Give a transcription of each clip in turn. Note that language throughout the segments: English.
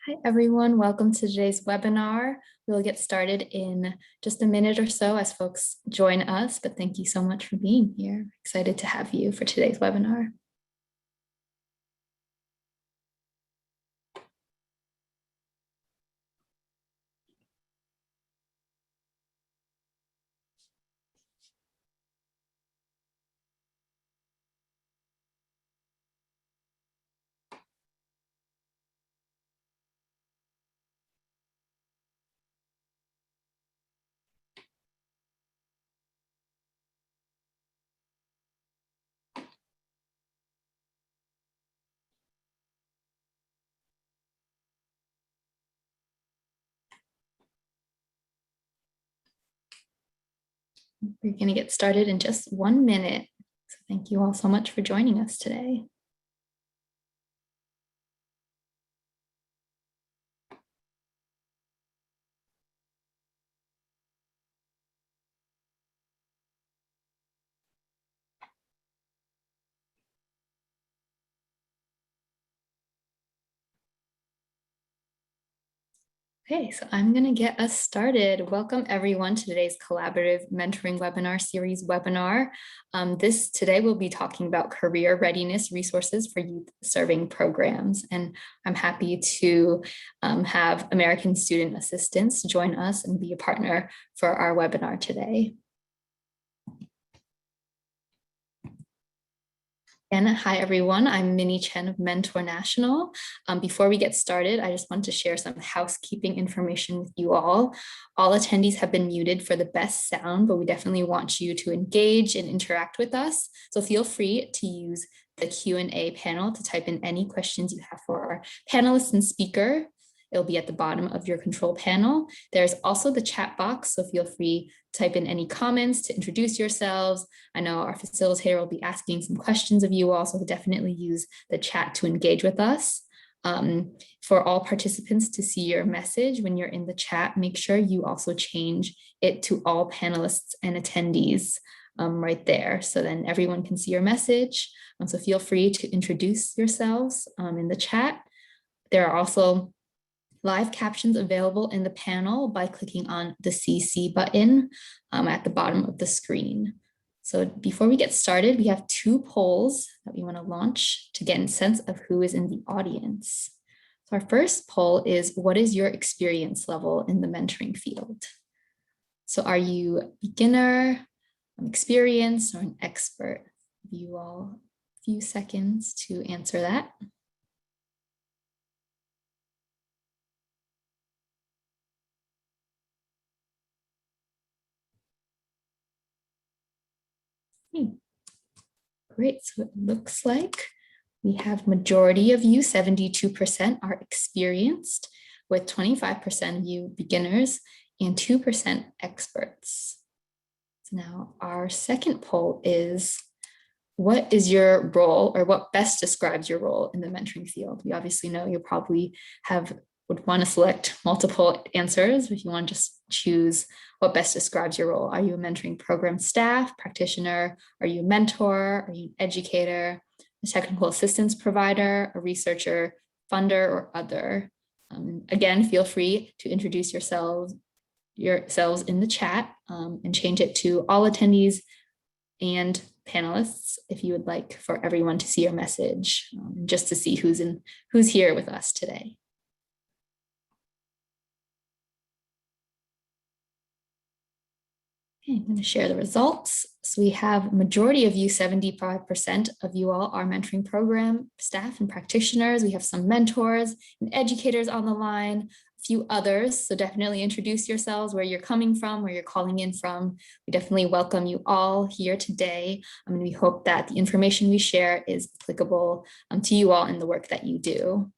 Hi, everyone. Welcome to today's webinar. We'll get started in just a minute or so as folks join us, but thank you so much for being here. Excited to have you for today's webinar. We're going to get started in just 1 minute. So thank you all so much for joining us today. Okay, so I'm going to get us started. Welcome everyone to today's collaborative mentoring webinar series webinar. Today we'll be talking about career readiness resources for youth serving programs. And I'm happy to have American Student Assistance join us and be a partner for our webinar today. And hi, everyone. I'm Minnie Chen of Mentor National. Before we get started, I just want to share some housekeeping information with you all. All attendees have been muted for the best sound, but we definitely want you to engage and interact with us. So feel free to use the Q&A panel to type in any questions you have for our panelists and speaker. It'll be at the bottom of your control panel. There's also the chat box, so feel free to type in any comments to introduce yourselves. I know our facilitator will be asking some questions of you all, so definitely use the chat to engage with us. For all participants to see your message when you're in the chat, make sure you also change it to all panelists and attendees right there, so then everyone can see your message. So feel free to introduce yourselves in the chat. There are also live captions available in the panel by clicking on the CC button at the bottom of the screen. So before we get started, we have 2 polls that we want to launch to get a sense of who is in the audience. So our first poll is, what is your experience level in the mentoring field? So are you a beginner, an experienced, or an expert? Give you all a few seconds to answer that. Great, so it looks like we have majority of you, 72% are experienced, with 25% of you beginners and 2% experts. So now our second poll is, what is your role, or what best describes your role in the mentoring field? We obviously know you probably would want to select multiple answers. If you want to just choose what best describes your role. Are you a mentoring program staff, practitioner? Are you a mentor? Are you an educator, a technical assistance provider, a researcher, funder, or other? Again, feel free to introduce yourselves in the chat and change it to all attendees and panelists if you would like for everyone to see your message, just to see who's here with us today. Okay, I'm going to share the results. So we have majority of you, 75% of you all are mentoring program staff and practitioners. We have some mentors and educators on the line, a few others. So definitely introduce yourselves, where you're coming from, where you're calling in from. We definitely welcome you all here today. And we hope that the information we share is applicable to you all in the work that you do.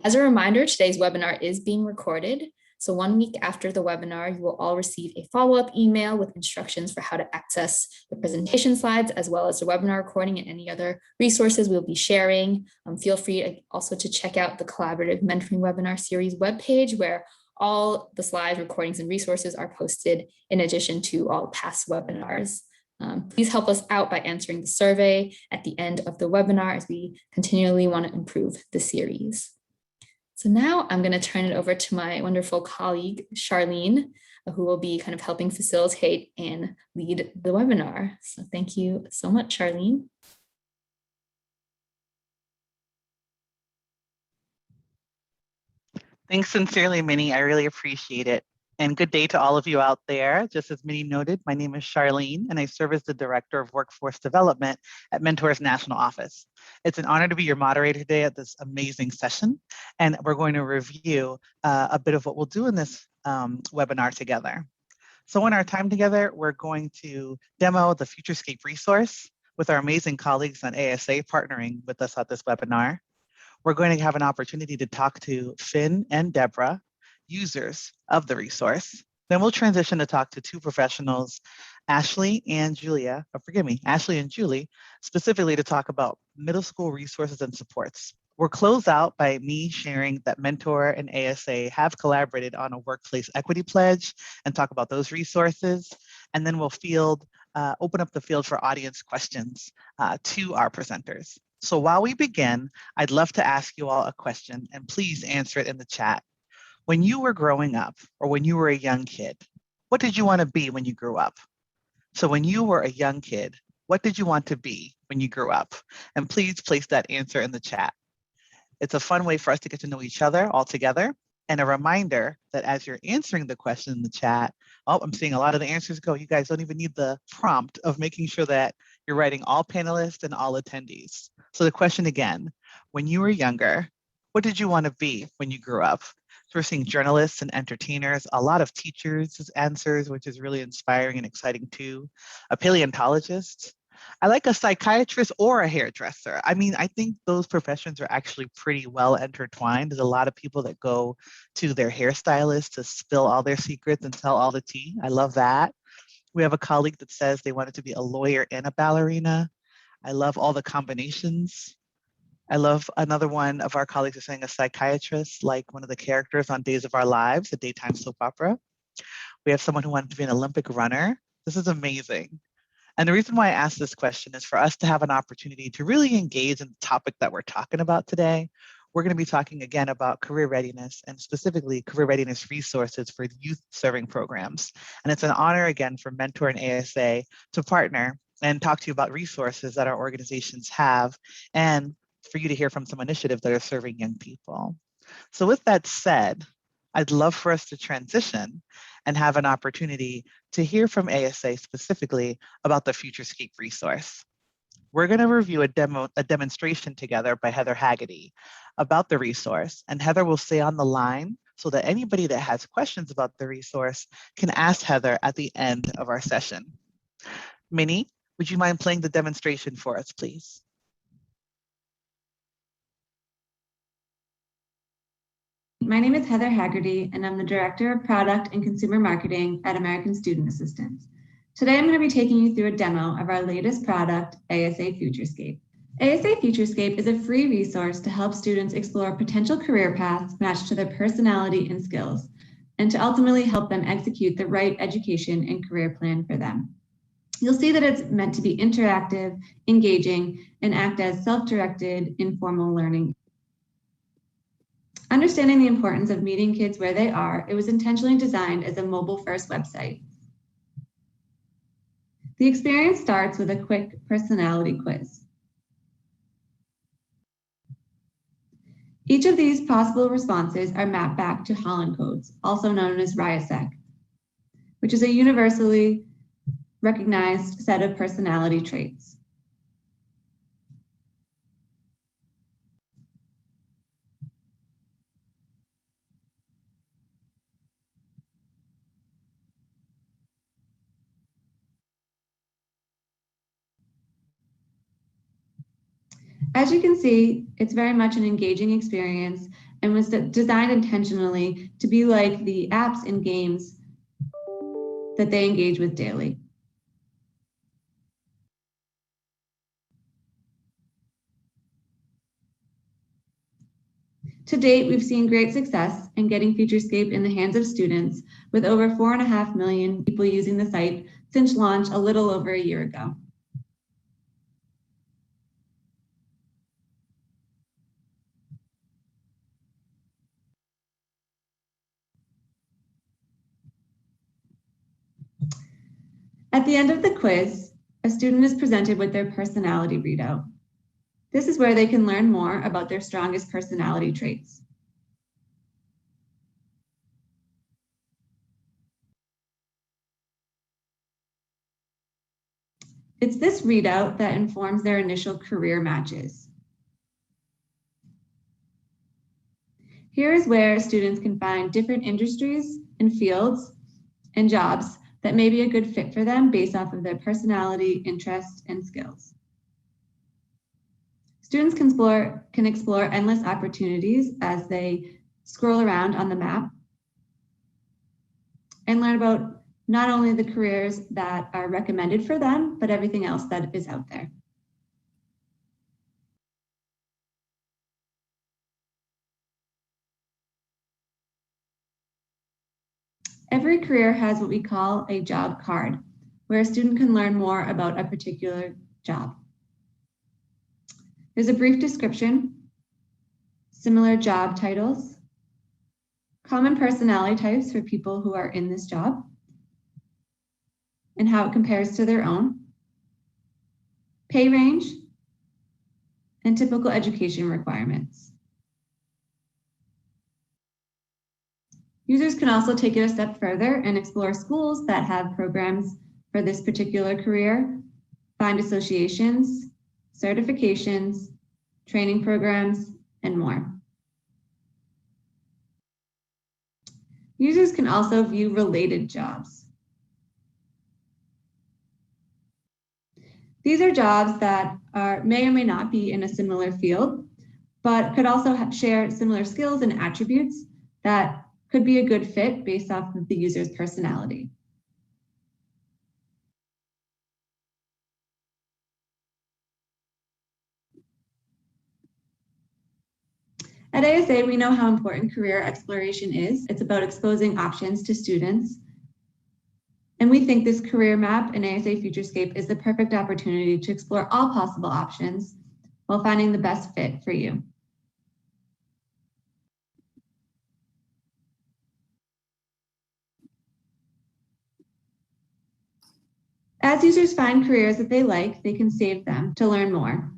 As a reminder, today's webinar is being recorded. So 1 week after the webinar, you will all receive a follow-up email with instructions for how to access the presentation slides, as well as the webinar recording and any other resources we'll be sharing. Feel free also to check out the collaborative mentoring webinar series webpage, where all the slides, recordings, and resources are posted in addition to all past webinars. Please help us out by answering the survey at the end of the webinar as we continually want to improve the series. So now I'm going to turn it over to my wonderful colleague, Charlene, who will be kind of helping facilitate and lead the webinar. So thank you so much, Charlene. Thanks sincerely, Minnie. I really appreciate it. And good day to all of you out there. Just as Minnie noted, my name is Charlene, and I serve as the Director of Workforce Development at Mentor's National Office. It's an honor to be your moderator today at this amazing session, and we're going to review a bit of what we'll do in this webinar together. So in our time together, we're going to demo the Futurescape resource with our amazing colleagues on ASA partnering with us at this webinar. We're going to have an opportunity to talk to Finn and Deborah, users of the resource. Then we'll transition to talk to two professionals, Ashley and Julie, specifically to talk about middle school resources and supports. We'll close out by me sharing that Mentor and ASA have collaborated on a workplace equity pledge and talk about those resources. And then we'll open up the field for audience questions to our presenters. So while we begin, I'd love to ask you all a question, and please answer it in the chat. When you were growing up, or when you were a young kid, what did you want to be when you grew up? So when you were a young kid, what did you want to be when you grew up? And please place that answer in the chat. It's a fun way for us to get to know each other all together. And a reminder that as you're answering the question in the chat, I'm seeing a lot of the answers go. You guys don't even need the prompt of making sure that you're writing all panelists and all attendees. So the question again, when you were younger, what did you want to be when you grew up? So we're seeing journalists and entertainers, a lot of teachers' answers, which is really inspiring and exciting too. A paleontologist. I like a psychiatrist or a hairdresser. I mean, I think those professions are actually pretty well intertwined. There's a lot of people that go to their hairstylist to spill all their secrets and tell all the tea. I love that. We have a colleague that says they wanted to be a lawyer and a ballerina. I love all the combinations. I love another one of our colleagues is saying a psychiatrist, like one of the characters on Days of Our Lives, a daytime soap opera. We have someone who wanted to be an Olympic runner. This is amazing. And the reason why I asked this question is for us to have an opportunity to really engage in the topic that we're talking about today. We're going to be talking again about career readiness and specifically career readiness resources for youth serving programs. And it's an honor again for Mentor and ASA to partner and talk to you about resources that our organizations have and for you to hear from some initiatives that are serving young people. So with that said, I'd love for us to transition and have an opportunity to hear from ASA specifically about the Futurescape resource. We're going to review a demonstration together by Heather Haggerty about the resource, and Heather will stay on the line so that anybody that has questions about the resource can ask Heather at the end of our session. Minnie, would you mind playing the demonstration for us, please? My name is Heather Haggerty, and I'm the Director of Product and Consumer Marketing at American Student Assistance. Today, I'm going to be taking you through a demo of our latest product, ASA Futurescape. ASA Futurescape is a free resource to help students explore potential career paths matched to their personality and skills, and to ultimately help them execute the right education and career plan for them. You'll see that it's meant to be interactive, engaging, and act as self-directed, informal learning. Understanding the importance of meeting kids where they are, it was intentionally designed as a mobile-first website. The experience starts with a quick personality quiz. Each of these possible responses are mapped back to Holland codes, also known as RIASEC, which is a universally recognized set of personality traits. As you can see, it's very much an engaging experience and was designed intentionally to be like the apps and games that they engage with daily. To date, we've seen great success in getting Futurescape in the hands of students, with over 4.5 million people using the site since launch a little over a year ago. At the end of the quiz, a student is presented with their personality readout. This is where they can learn more about their strongest personality traits. It's this readout that informs their initial career matches. Here is where students can find different industries and fields and jobs that may be a good fit for them based off of their personality, interests, and skills. Students can explore endless opportunities as they scroll around on the map and learn about not only the careers that are recommended for them, but everything else that is out there. Every career has what we call a job card, where a student can learn more about a particular job. There's a brief description, similar job titles, common personality types for people who are in this job, and how it compares to their own, pay range, and typical education requirements. Users can also take it a step further and explore schools that have programs for this particular career, find associations, certifications, training programs, and more. Users can also view related jobs. These are jobs that may or may not be in a similar field, but could also share similar skills and attributes that could be a good fit based off of the user's personality. At ASA, we know how important career exploration is. It's about exposing options to students. And we think this career map in ASA Futurescape is the perfect opportunity to explore all possible options while finding the best fit for you. As users find careers that they like, they can save them to learn more.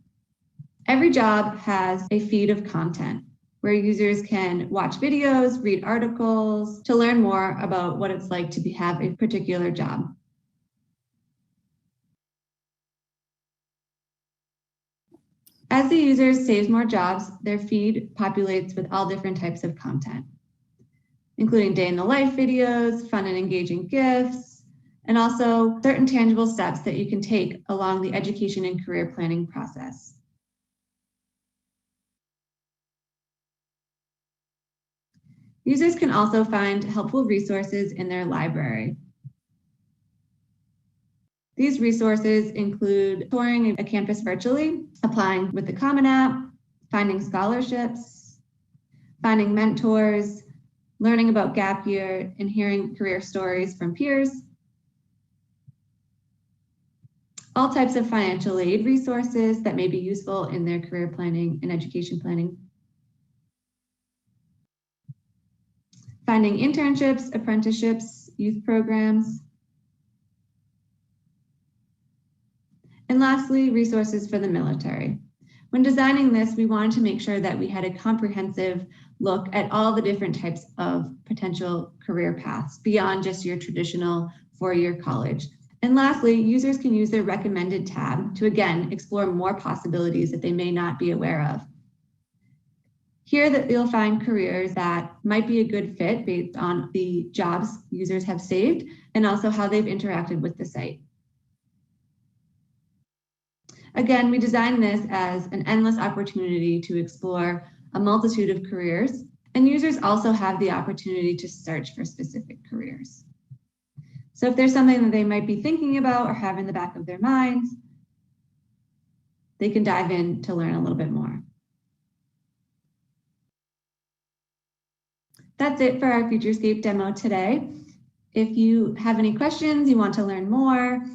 Every job has a feed of content where users can watch videos, read articles to learn more about what it's like to have a particular job. As the user saves more jobs, their feed populates with all different types of content, including day in the life videos, fun and engaging GIFs, and also certain tangible steps that you can take along the education and career planning process. Users can also find helpful resources in their library. These resources include touring a campus virtually, applying with the Common App, finding scholarships, finding mentors, learning about gap year, and hearing career stories from peers. All types of financial aid resources that may be useful in their career planning and education planning. Finding internships, apprenticeships, youth programs. And lastly, resources for the military. When designing this, we wanted to make sure that we had a comprehensive look at all the different types of potential career paths beyond just your traditional four-year college. And lastly, users can use their recommended tab to, again, explore more possibilities that they may not be aware of. Here that you'll find careers that might be a good fit based on the jobs users have saved and also how they've interacted with the site. Again, we designed this as an endless opportunity to explore a multitude of careers, and users also have the opportunity to search for specific careers. So if there's something that they might be thinking about or have in the back of their minds, they can dive in to learn a little bit more. That's it for our Futurescape demo today. If you have any questions, you want to learn more,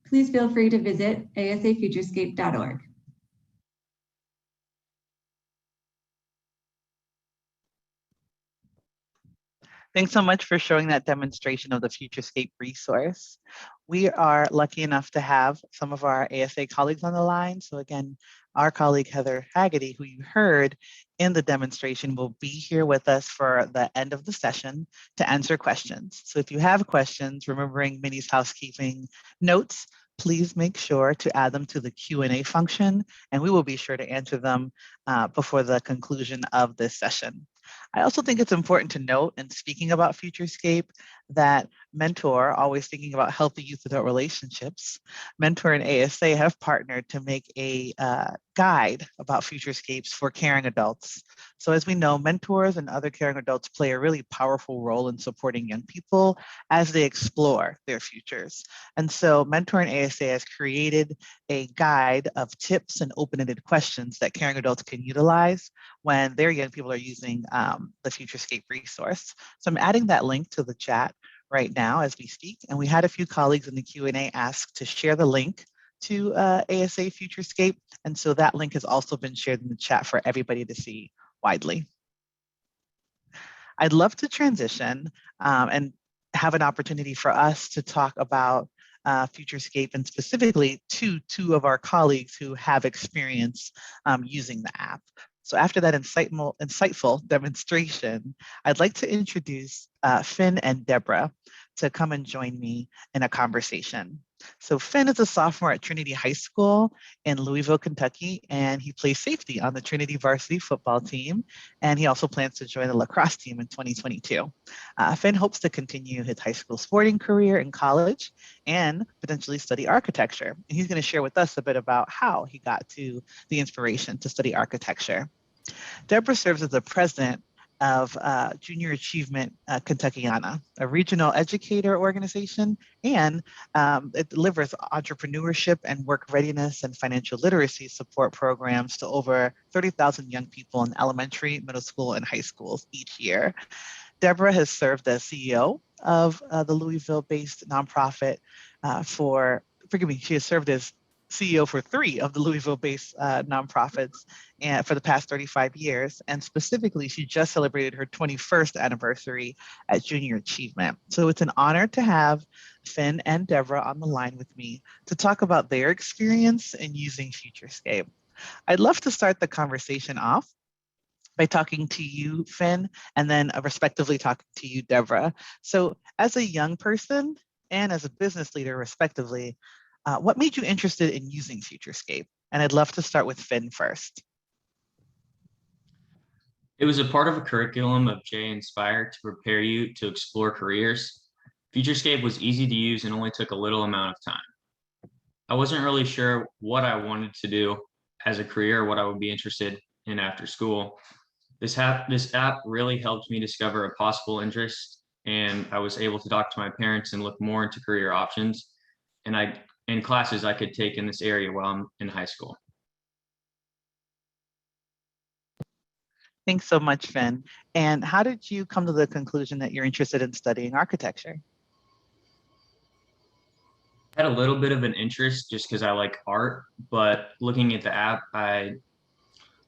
please feel free to visit asafuturescape.org. Thanks so much for showing that demonstration of the Futurescape resource. We are lucky enough to have some of our ASA colleagues on the line. So again, our colleague Heather Haggerty, who you heard in the demonstration, will be here with us for the end of the session to answer questions. So if you have questions, remembering Minnie's housekeeping notes, please make sure to add them to the Q&A function, and we will be sure to answer them before the conclusion of this session. I also think it's important to note, in speaking about Futurescape, that Mentor, always thinking about healthy youth-adult relationships, Mentor and ASA have partnered to make a guide about Futurescapes for caring adults. So as we know, mentors and other caring adults play a really powerful role in supporting young people as they explore their futures. And so Mentor and ASA has created a guide of tips and open-ended questions that caring adults can utilize when their young people are using the Futurescape resource. So I'm adding that link to the chat right now as we speak. And we had a few colleagues in the Q&A ask to share the link to ASA Futurescape. And so that link has also been shared in the chat for everybody to see widely. I'd love to transition and have an opportunity for us to talk about Futurescape, and specifically two of our colleagues who have experience using the app. So after that insightful demonstration, I'd like to introduce Finn and Deborah to come and join me in a conversation. So Finn is a sophomore at Trinity High School in Louisville, Kentucky, and he plays safety on the Trinity varsity football team. And he also plans to join the lacrosse team in 2022. Finn hopes to continue his high school sporting career in college and potentially study architecture. And he's going to share with us a bit about how he got to the inspiration to study architecture. Deborah serves as the president of Junior Achievement Kentuckiana, a regional educator organization, and it delivers entrepreneurship and work readiness and financial literacy support programs to over 30,000 young people in elementary, middle school, and high schools each year. Deborah has served as CEO of the Louisville-based nonprofit she has served as CEO for 3 of the Louisville-based nonprofits and for the past 35 years. And specifically, she just celebrated her 21st anniversary at Junior Achievement. So it's an honor to have Finn and Deborah on the line with me to talk about their experience in using Futurescape. I'd love to start the conversation off by talking to you, Finn, and then respectively talking to you, Deborah. So as a young person and as a business leader, respectively, what made you interested in using Futurescape? And I'd love to start with Finn first. It was a part of a curriculum of J Inspire to prepare you to explore careers. Futurescape was easy to use and only took a little amount of time. I wasn't really sure what I wanted to do as a career, what I would be interested in after school. This app really helped me discover a possible interest, and I was able to talk to my parents and look more into career options and classes I could take in this area while I'm in high school. Thanks so much, Finn. And how did you come to the conclusion that you're interested in studying architecture? I had a little bit of an interest just because I like art, but looking at the app, I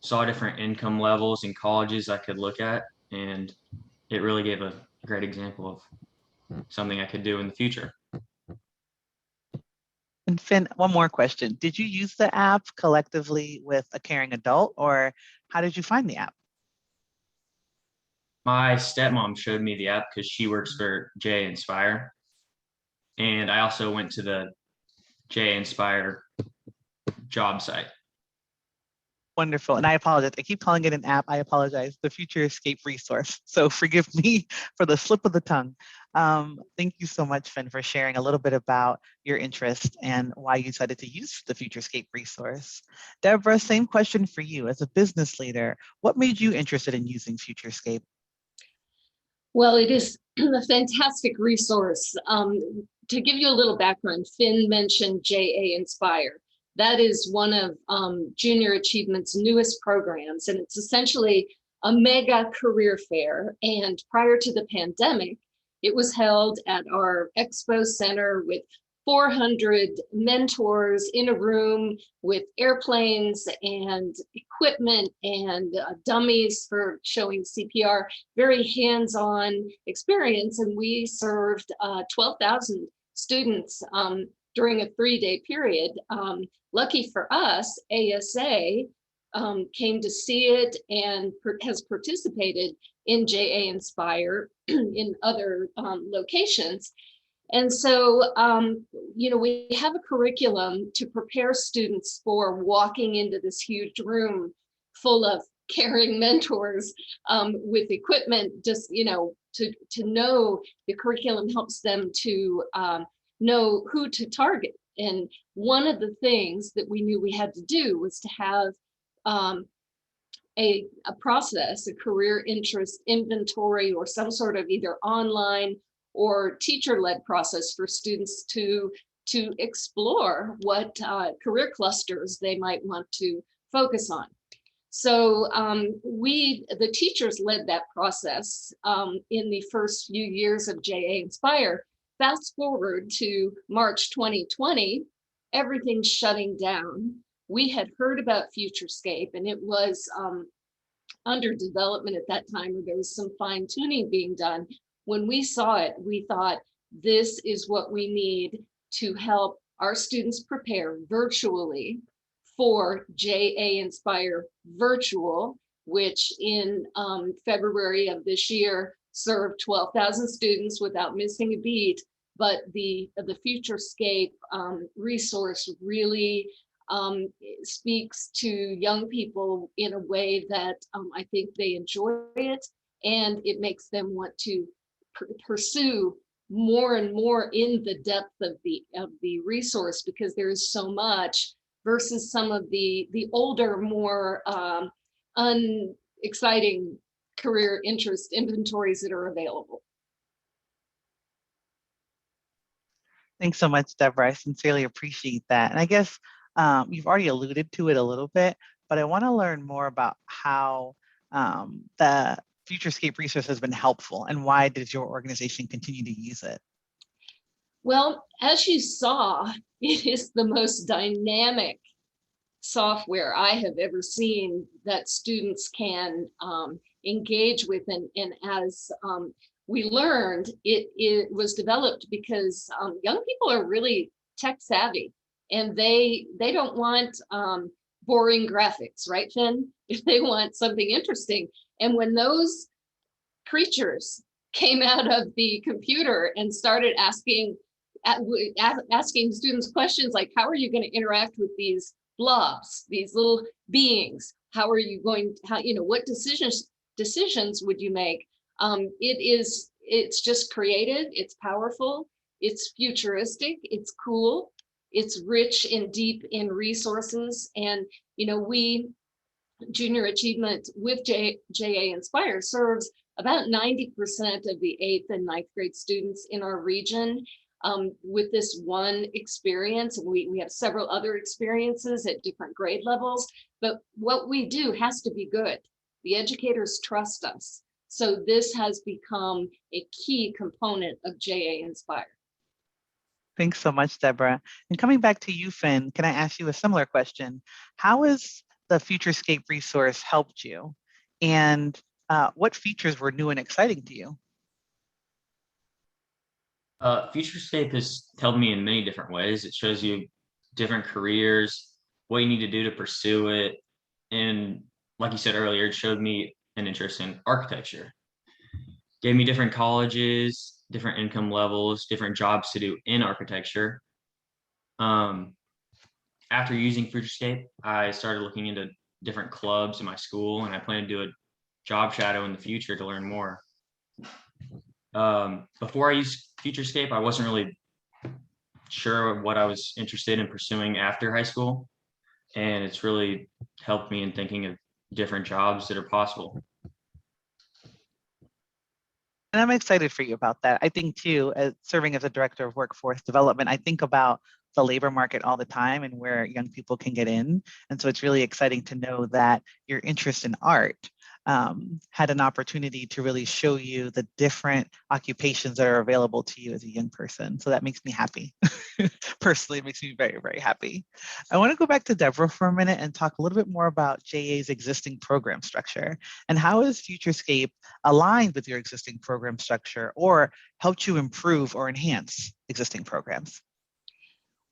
saw different income levels and colleges I could look at, and it really gave a great example of something I could do in the future. And Finn, one more question. Did you use the app collectively with a caring adult, or how did you find the app? My stepmom showed me the app because she works for J Inspire. And I also went to the J Inspire job site. Wonderful. And I apologize. I keep calling it an app. I apologize. The Futurescape resource. So forgive me for the slip of the tongue. Thank you so much, Finn, for sharing a little bit about your interest and why you decided to use the Futurescape resource. Deborah, same question for you. As a business leader, what made you interested in using Futurescape? Well, it is a fantastic resource. To give you a little background, Finn mentioned JA Inspire. That is one of Junior Achievement's newest programs, and it's essentially a mega career fair. And prior to the pandemic, It was held at our expo center with 400 mentors in a room with airplanes and equipment and dummies for showing CPR, very hands-on experience. And we served 12,000 students during a 3-day period. Lucky for us, ASA came to see it and has participated in JA Inspire in other locations. And so, we have a curriculum to prepare students for walking into this huge room full of caring mentors with equipment. Just, to know the curriculum helps them to know who to target. And one of the things that we knew we had to do was to have a process, a career interest inventory, or some sort of either online or teacher-led process for students to explore what career clusters they might want to focus on. So the teachers led that process in the first few years of JA Inspire. Fast forward to March 2020, everything's shutting down. We had heard about Futurescape, and it was under development at that time, where there was some fine tuning being done. When we saw it, we thought, this is what we need to help our students prepare virtually for JA Inspire Virtual, which in February of this year served 12,000 students without missing a beat. But the Futurescape resource really speaks to young people in a way that I think they enjoy it, and it makes them want to pursue more and more in the depth of the resource, because there is so much versus some of the older, more unexciting career interest inventories that are available. Thanks so much, Deborah. I sincerely appreciate that. And I guess you've already alluded to it a little bit, but I want to learn more about how the Futurescape resource has been helpful, and why did your organization continue to use it? Well, as you saw, it is the most dynamic software I have ever seen that students can engage with. And as we learned, it was developed because young people are really tech savvy, and they don't want boring graphics, right, Finn? If they want something interesting. And when those creatures came out of the computer and started asking students questions like, how are you going to interact with these blobs, these little beings? How are you going to, what decisions would you make? It's just creative, it's powerful, it's futuristic, it's cool, it's rich and deep in resources. And we Junior Achievement with JA Inspire serves about 90% of the 8th and 9th grade students in our region with this one experience. We have several other experiences at different grade levels, but what we do has to be good. The educators trust us. So this has become a key component of JA Inspire. Thanks so much, Deborah. And coming back to you, Finn, can I ask you a similar question? How has the Futurescape resource helped you? And what features were new and exciting to you? Futurescape has helped me in many different ways. It shows you different careers, what you need to do to pursue it. And like you said earlier, it showed me an interest in architecture. Gave me different colleges, different income levels, different jobs to do in architecture. After using Futurescape, I started looking into different clubs in my school, and I plan to do a job shadow in the future to learn more. Before I used Futurescape, I wasn't really sure what I was interested in pursuing after high school, and it's really helped me in thinking of different jobs that are possible. And I'm excited for you about that. I think too, as serving as a director of workforce development, I think about the labor market all the time and where young people can get in. And so it's really exciting to know that your interest in art had an opportunity to really show you the different occupations that are available to you as a young person. So that makes me happy. Personally, it makes me very, very happy. I want to go back to Deborah for a minute and talk a little bit more about JA's existing program structure and how is FutureScape aligned with your existing program structure or helped you improve or enhance existing programs?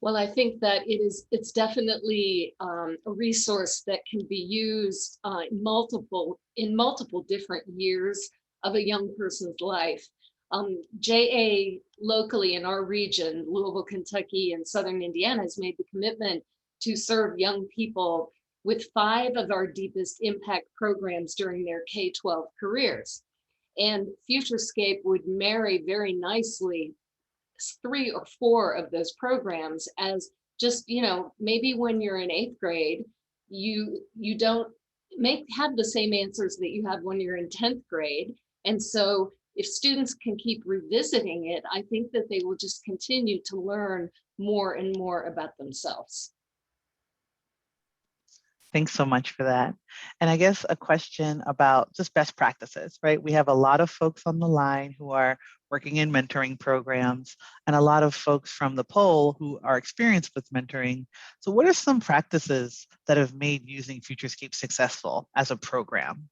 Well, I think that it's definitely a resource that can be used in multiple different years of a young person's life. JA locally in our region, Louisville, Kentucky, and Southern Indiana, has made the commitment to serve young people with 5 of our deepest impact programs during their K-12 careers. And FutureScape would marry very nicely 3 or 4 of those programs, as just, maybe when you're in 8th grade, you don't have the same answers that you have when you're in 10th grade. And so if students can keep revisiting it, I think that they will just continue to learn more and more about themselves. Thanks so much for that. And I guess a question about just best practices, right? We have a lot of folks on the line who are working in mentoring programs and a lot of folks from the poll who are experienced with mentoring. So what are some practices that have made using FutureScape successful as a program?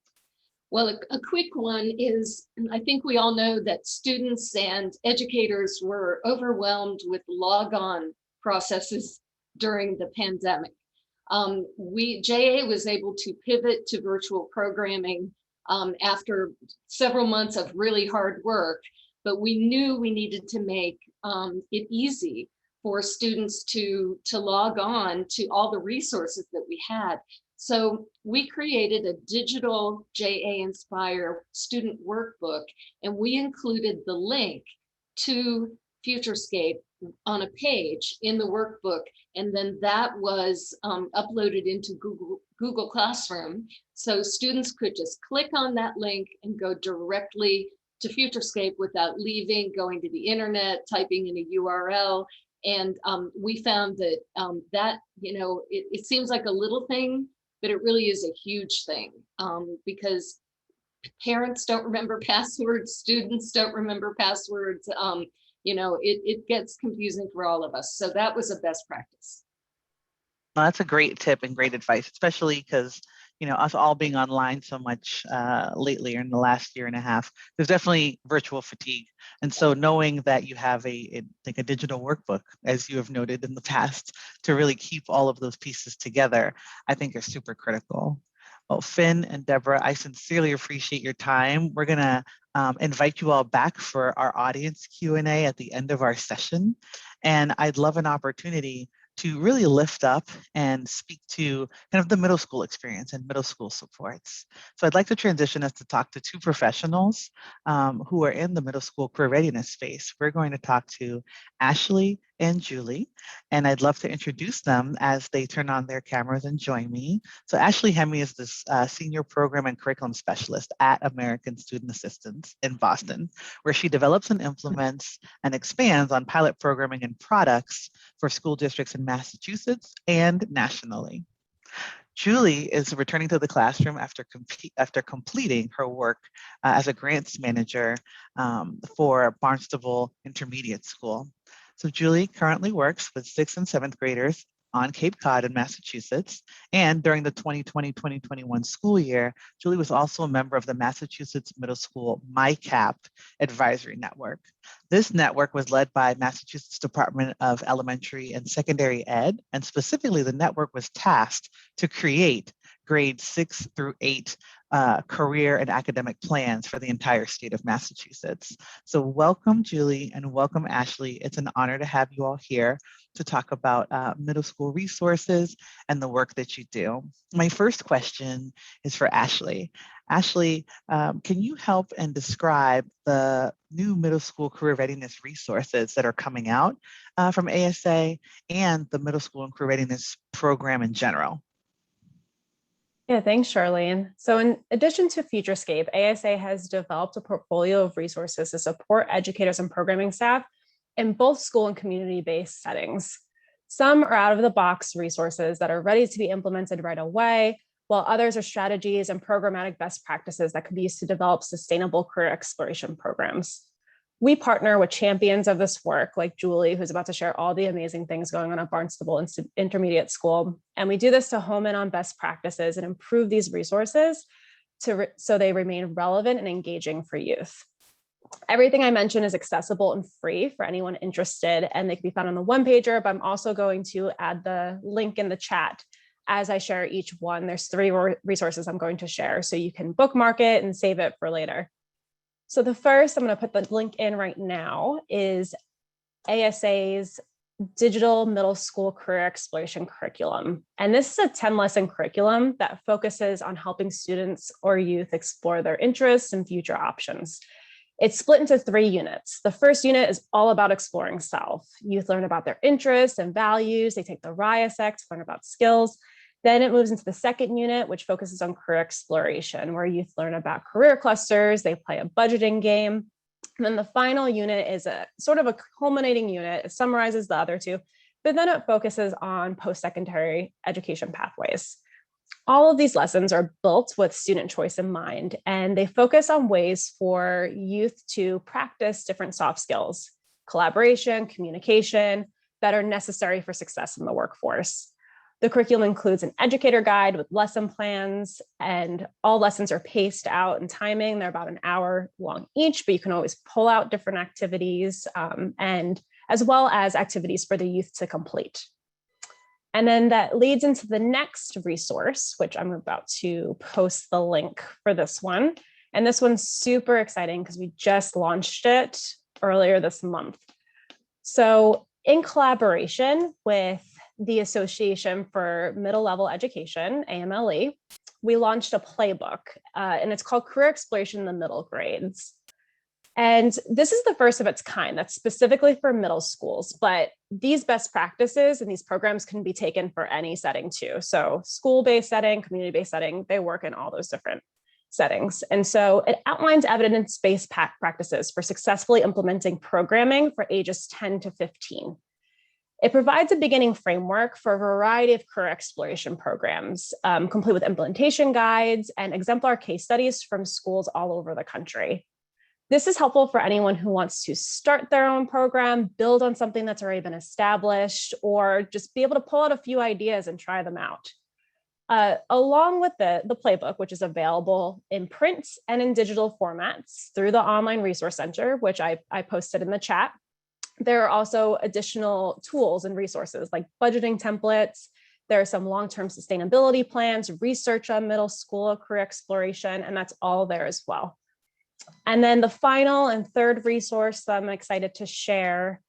Well, a quick one is, I think we all know that students and educators were overwhelmed with log-on processes during the pandemic. JA was able to pivot to virtual programming after several months of really hard work, but we knew we needed to make it easy for students to log on to all the resources that we had. So we created a digital JA Inspire student workbook, and we included the link to FutureScape on a page in the workbook. And then that was uploaded into Google Classroom. So students could just click on that link and go directly to FutureScape without going to the internet, typing in a URL. And we found that it seems like a little thing, but it really is a huge thing because parents don't remember passwords, students don't remember passwords. It gets confusing for all of us. So that was a best practice. Well, that's a great tip and great advice, especially because, us all being online so much lately or in the last year and a half, there's definitely virtual fatigue. And so knowing that you have a digital workbook, as you have noted in the past, to really keep all of those pieces together, I think is super critical. Well, Finn and Deborah, I sincerely appreciate your time. We're gonna invite you all back for our audience Q&A at the end of our session. And I'd love an opportunity to really lift up and speak to kind of the middle school experience and middle school supports. So I'd like to transition us to talk to 2 professionals who are in the middle school career readiness space. We're going to talk to Ashley and Julie, and I'd love to introduce them as they turn on their cameras and join me. So Ashley Hemme is this Senior Program and Curriculum Specialist at American Student Assistance in Boston, where she develops and implements and expands on pilot programming and products for school districts in Massachusetts and nationally. Julie is returning to the classroom after completing her work as a grants manager for Barnstable Intermediate School. So Julie currently works with 6th and 7th graders on Cape Cod in Massachusetts. And during the 2020-2021 school year, Julie was also a member of the Massachusetts Middle School MyCap Advisory Network. This network was led by Massachusetts Department of Elementary and Secondary Ed, and specifically the network was tasked to create grades 6 through 8 career and academic plans for the entire state of Massachusetts. So welcome, Julie, and welcome, Ashley. It's an honor to have you all here to talk about middle school resources and the work that you do. My first question is for Ashley. Ashley, can you help and describe the new middle school career readiness resources that are coming out from ASA and the middle school and career readiness program in general? Yeah, thanks, Charlene. So in addition to FutureScape, ASA has developed a portfolio of resources to support educators and programming staff in both school and community-based settings. Some are out-of-the-box resources that are ready to be implemented right away, while others are strategies and programmatic best practices that can be used to develop sustainable career exploration programs. We partner with champions of this work, like Julie, who's about to share all the amazing things going on at Barnstable Intermediate School. And we do this to home in on best practices and improve these resources so they remain relevant and engaging for youth. Everything I mentioned is accessible and free for anyone interested, and they can be found on the one-pager, but I'm also going to add the link in the chat as I share each one. There's 3 resources I'm going to share, so you can bookmark it and save it for later. So the first, I'm going to put the link in right now, is ASA's Digital Middle School Career Exploration Curriculum. And this is a 10-lesson curriculum that focuses on helping students or youth explore their interests and future options. It's split into 3 units. The first unit is all about exploring self. Youth learn about their interests and values. They take the RIASEC to learn about skills. Then it moves into the second unit, which focuses on career exploration, where youth learn about career clusters. They play a budgeting game. And then the final unit is a sort of a culminating unit. It summarizes the other 2, but then it focuses on post-secondary education pathways. All of these lessons are built with student choice in mind, and they focus on ways for youth to practice different soft skills, collaboration, communication, that are necessary for success in the workforce. The curriculum includes an educator guide with lesson plans, and all lessons are paced out in timing. They're about an hour long each, but you can always pull out different activities and as well as activities for the youth to complete. And then that leads into the next resource, which I'm about to post the link for this one. And this one's super exciting because we just launched it earlier this month. So in collaboration with the Association for Middle Level Education, AMLE, we launched a playbook, and it's called Career Exploration in the Middle Grades. And this is the first of its kind that's specifically for middle schools, but these best practices and these programs can be taken for any setting too. So school-based setting, community-based setting, they work in all those different settings. And so it outlines evidence-based practices for successfully implementing programming for ages 10 to 15. It provides a beginning framework for a variety of career exploration programs, complete with implementation guides and exemplar case studies from schools all over the country. This is helpful for anyone who wants to start their own program, build on something that's already been established, or just be able to pull out a few ideas and try them out. Along with the playbook, which is available in print and in digital formats through the online resource center, which I posted in the chat, there are also additional tools and resources like budgeting templates. There are some long-term sustainability plans, research on middle school career exploration, and that's all there as well. And then the final and third resource that I'm excited to share,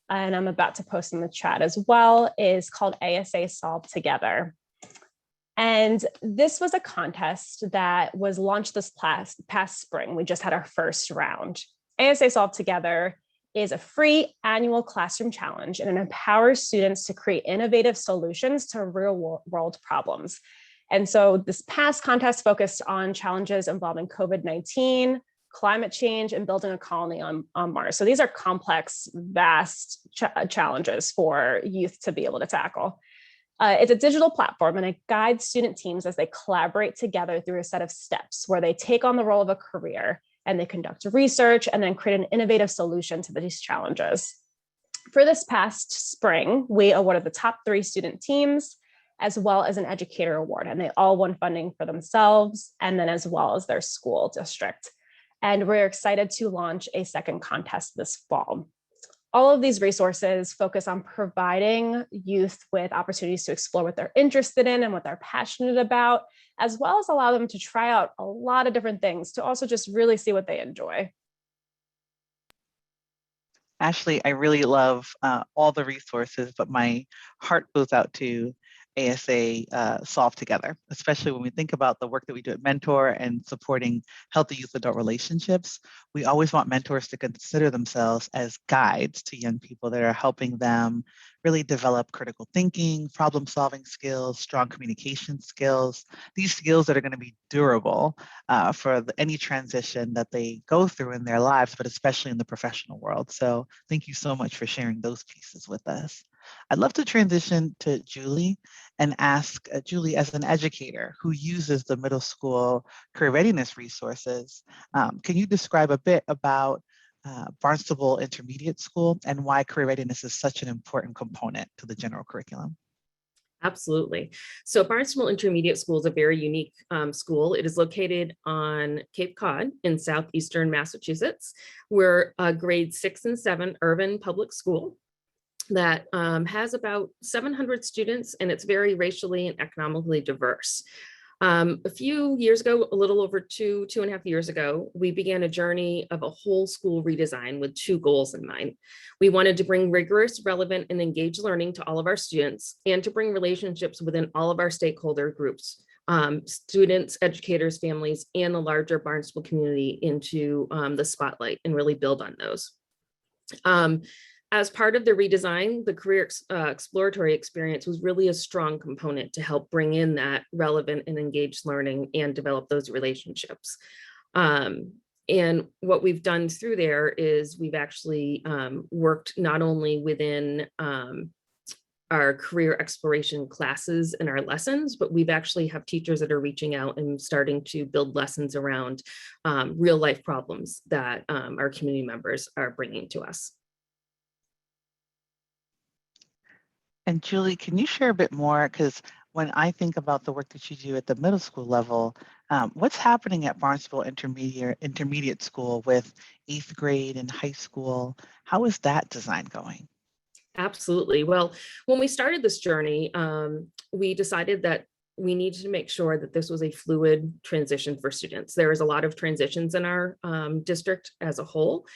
and I'm about to post in the chat as well, is called ASA Solve Together. And this was a contest that was launched this past spring. We just had our first round. ASA Solve Together is a free annual classroom challenge, and it empowers students to create innovative solutions to real world problems. And so this past contest focused on challenges involving COVID-19, climate change, and building a colony on Mars. So these are complex, vast challenges for youth to be able to tackle. It's a digital platform, and it guides student teams as they collaborate together through a set of steps where they take on the role of a career and they conduct research and then create an innovative solution to these challenges. For this past spring, we awarded the top 3 student teams as well as an educator award, and they all won funding for themselves and then as well as their school district. And we're excited to launch a second contest this fall. All of these resources focus on providing youth with opportunities to explore what they're interested in and what they're passionate about, as well as allow them to try out a lot of different things to also just really see what they enjoy. Ashley, I really love all the resources, but my heart goes out to ASA Solve Together, especially when we think about the work that we do at Mentor and supporting healthy youth-adult relationships. We always want mentors to consider themselves as guides to young people that are helping them really develop critical thinking, problem-solving skills, strong communication skills, these skills that are going to be durable for any transition that they go through in their lives, but especially in the professional world. So thank you so much for sharing those pieces with us. I'd love to transition to Julie and ask Julie, as an educator who uses the middle school career readiness resources, can you describe a bit about Barnstable Intermediate School and why career readiness is such an important component to the general curriculum? Absolutely. So Barnstable Intermediate School is a very unique school. It is located on Cape Cod in southeastern Massachusetts. We're a grade 6 and 7 urban public school that has about 700 students, and it's very racially and economically diverse. A few years ago, a little over two and a half years ago, we began a journey of a whole school redesign with two goals in mind. We wanted to bring rigorous, relevant, and engaged learning to all of our students and to bring relationships within all of our stakeholder groups, students, educators, families, and the larger Barnstable community into the spotlight and really build on those. As part of the redesign, the career exploratory experience was really a strong component to help bring in that relevant and engaged learning and develop those relationships. And what we've done through there is we've actually worked not only within our career exploration classes and our lessons, but we've actually have teachers that are reaching out and starting to build lessons around real life problems that our community members are bringing to us. And Julie, can you share a bit more? Because when I think about the work that you do at the middle school level, what's happening at Barnstable Intermediate School with 8th grade and high school? How is that design going? Absolutely. Well, when we started this journey, we decided that we needed to make sure that this was a fluid transition for students. There is a lot of transitions in our district as a whole.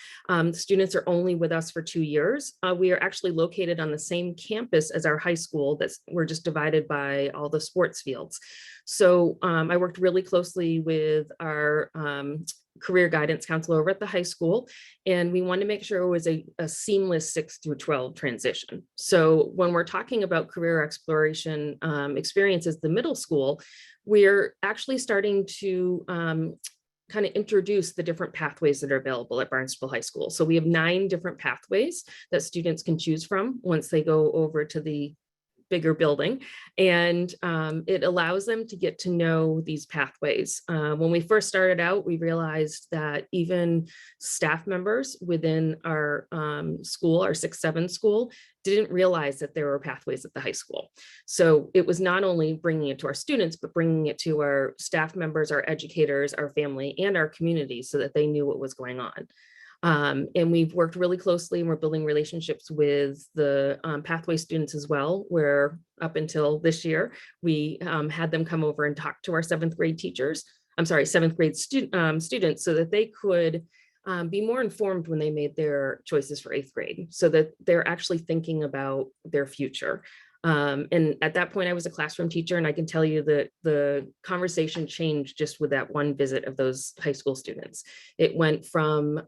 Students are only with us for 2 years. We are actually located on the same campus as our high school. We're just divided by all the sports fields. So I worked really closely with our career guidance counselor over at the high school, and we wanted to make sure it was a seamless 6 through 12 transition. So when we're talking about career exploration experiences, the middle school, we're actually starting to kind of introduce the different pathways that are available at Barnstable High School. So we have 9 different pathways that students can choose from once they go over to the bigger building, and it allows them to get to know these pathways. When we first started out, we realized that even staff members within our school, our 6-7 school, didn't realize that there were pathways at the high school. So it was not only bringing it to our students, but bringing it to our staff members, our educators, our family, and our community so that they knew what was going on. And we've worked really closely, and we're building relationships with the pathway students as well, where up until this year, we had them come over and talk to our 7th grade teachers, 7th grade students, so that they could be more informed when they made their choices for 8th grade, so that they're actually thinking about their future. And at that point, I was a classroom teacher, and I can tell you that the conversation changed just with that one visit of those high school students. It went from,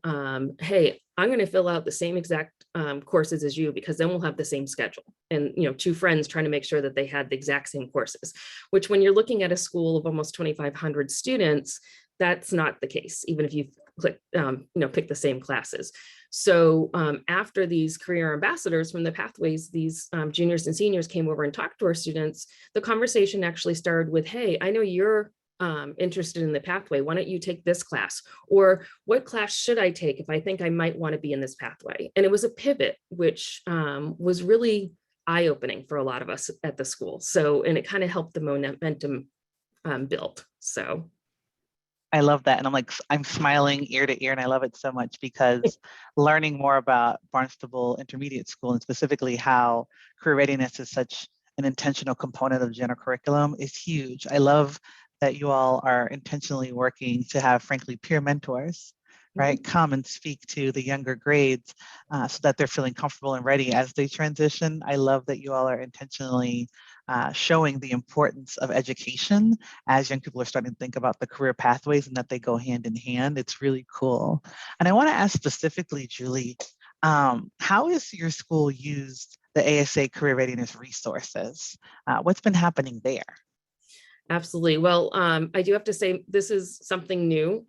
hey, I'm going to fill out the same exact courses as you, because then we'll have the same schedule. And, 2 friends trying to make sure that they had the exact same courses, which when you're looking at a school of almost 2,500 students, that's not the case, even if you pick the same classes. So after these career ambassadors from the pathways, these juniors and seniors came over and talked to our students, the conversation actually started with, hey, I know you're interested in the pathway. Why don't you take this class? Or what class should I take if I think I might want to be in this pathway? And it was a pivot, which was really eye-opening for a lot of us at the school. So, and it kind of helped the momentum build. So. I love that. And I'm smiling ear to ear, and I love it so much because learning more about Barnstable Intermediate School, and specifically how career readiness is such an intentional component of general curriculum, is huge. I love that you all are intentionally working to have, frankly, peer mentors, right, come and speak to the younger grades so that they're feeling comfortable and ready as they transition. I love that you all are intentionally showing the importance of education as young people are starting to think about the career pathways, and that they go hand in hand. It's really cool. And I want to ask specifically, Julie, how has your school used the ASA career readiness resources? What's been happening there? Absolutely. Well, I do have to say this is something new.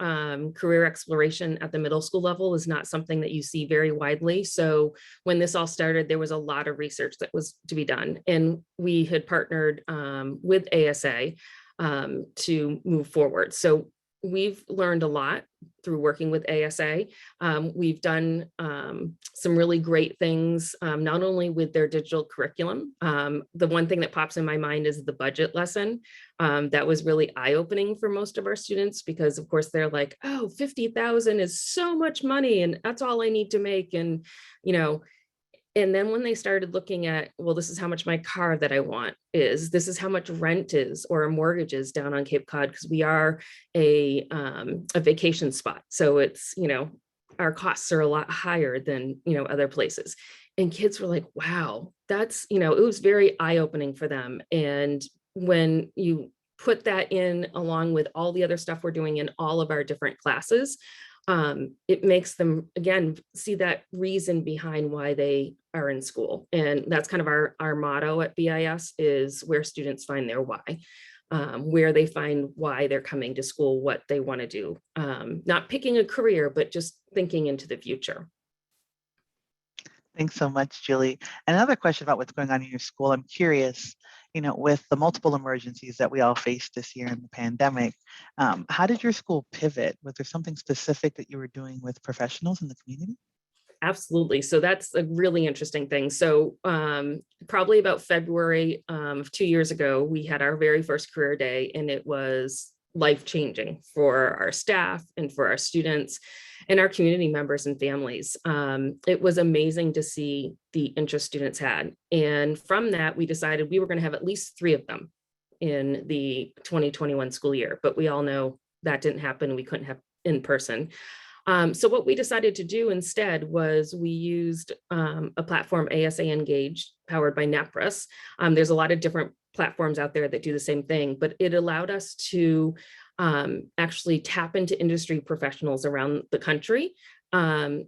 Career exploration at the middle school level is not something that you see very widely. So when this all started, there was a lot of research that was to be done. And we had partnered with ASA to move forward. So we've learned a lot through working with ASA. We've done some really great things, not only with their digital curriculum. The one thing that pops in my mind is the budget lesson. That was really eye-opening for most of our students because of course they're like, oh, 50,000 is so much money and that's all I need to make. And, you know, and then when they started looking at, well, this is how much my car that I want is, this is how much rent is or a mortgage is down on Cape Cod, because we are a vacation spot. So it's, you know, our costs are a lot higher than, you know, other places. And kids were like, wow, that's, you know, it was very eye-opening for them. And when you put that in along with all the other stuff we're doing in all of our different classes, it makes them, again, see that reason behind why they are in school. And that's kind of our motto at BIS is where students find their why, where they find why they're coming to school, what they want to do, not picking a career, but just thinking into the future. Thanks so much, Julie. Another question about what's going on in your school. I'm curious, you know, with the multiple emergencies that we all faced this year in the pandemic, how did your school pivot? Was there something specific that you were doing with professionals in the community? Absolutely. So that's a really interesting thing. So probably about February of 2 years ago, we had our very first career day, and it was life-changing for our staff and for our students and our community members and families. It was amazing to see the interest students had. And from that, we decided we were going to have at least 3 of them in the 2021 school year, but we all know that didn't happen. We couldn't have in person. So what we decided to do instead was we used a platform, ASA Engage, powered by NAPRIS. There's a lot of different platforms out there that do the same thing, but it allowed us to actually tap into industry professionals around the country. And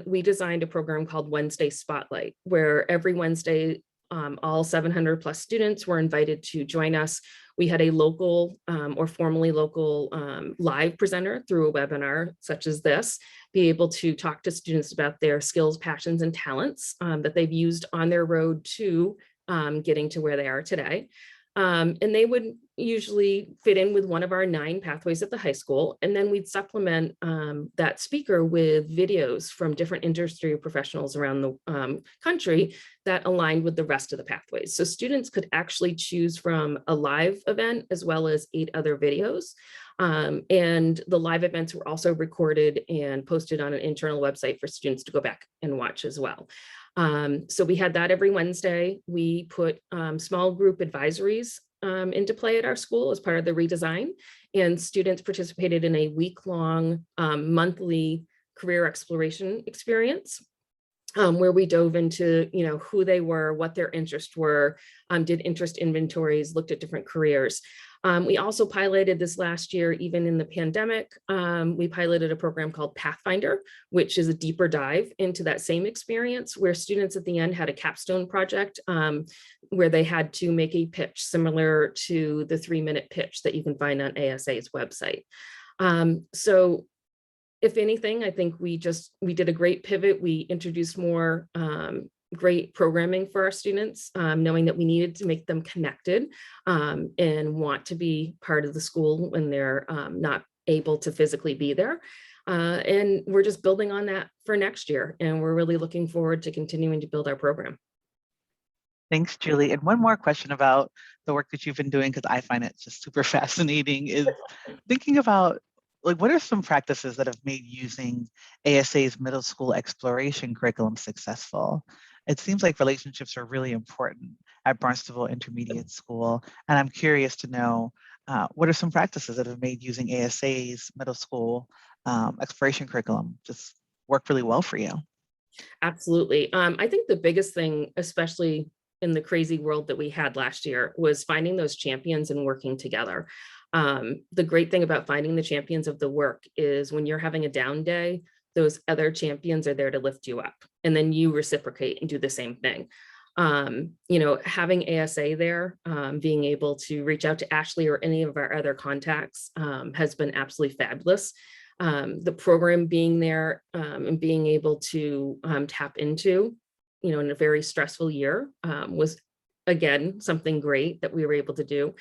we designed a program called Wednesday Spotlight, where every Wednesday, all 700 plus students were invited to join us. We had a local or formerly local live presenter through a webinar such as this, be able to talk to students about their skills, passions, and talents that they've used on their road to getting to where they are today. And they would usually fit in with one of our 9 pathways at the high school. And then we'd supplement that speaker with videos from different industry professionals around the country that aligned with the rest of the pathways. So students could actually choose from a live event as well as 8 other videos. And the live events were also recorded and posted on an internal website for students to go back and watch as well. So we had that every Wednesday. We put small group advisories into play at our school as part of the redesign, and students participated in a week-long monthly career exploration experience where we dove into, you know, who they were, what their interests were, did interest inventories, looked at different careers. We also piloted this last year, even in the pandemic, we piloted a program called Pathfinder, which is a deeper dive into that same experience where students at the end had a capstone project where they had to make a pitch similar to the 3-minute pitch that you can find on ASA's website. So if anything, I think we did a great pivot. We introduced more great programming for our students, knowing that we needed to make them connected and want to be part of the school when they're not able to physically be there. And we're just building on that for next year. And we're really looking forward to continuing to build our program. Thanks, Julie. And one more question about the work that you've been doing, because I find it just super fascinating, is thinking about, like, what are some practices that have made using ASA's middle school exploration curriculum successful? It seems like relationships are really important at Barnstable Intermediate School. And I'm curious to know, what are some practices that have made using ASA's middle school exploration curriculum just work really well for you? Absolutely. I think the biggest thing, especially in the crazy world that we had last year, was finding those champions and working together. The great thing about finding the champions of the work is when you're having a down day, those other champions are there to lift you up, and then you reciprocate and do the same thing. Having ASA there, being able to reach out to Ashley or any of our other contacts has been absolutely fabulous. The program being there and being able to tap into, in a very stressful year was, again, something great that we were able to do.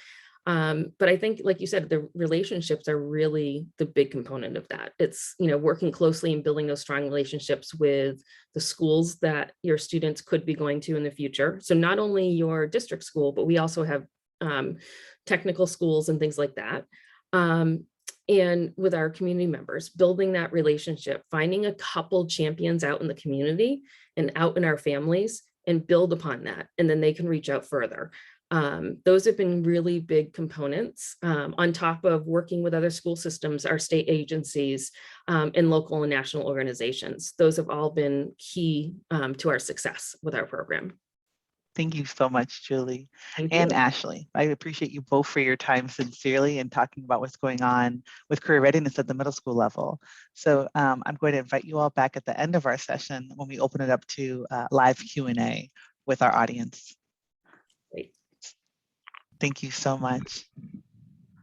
But I think, like you said, the relationships are really the big component of that. It's, working closely and building those strong relationships with the schools that your students could be going to in the future. So not only your district school, but we also have technical schools and things like that. And with our community members, building that relationship, finding a couple champions out in the community and out in our families and build upon that. And then they can reach out further. Those have been really big components on top of working with other school systems, our state agencies, and local and national organizations. Those have all been key to our success with our program. Thank you so much, Julie Thank and you. Ashley. I appreciate you both for your time sincerely and talking about what's going on with career readiness at the middle school level. So I'm going to invite you all back at the end of our session when we open it up to live Q&A with our audience. Great. Thank you so much.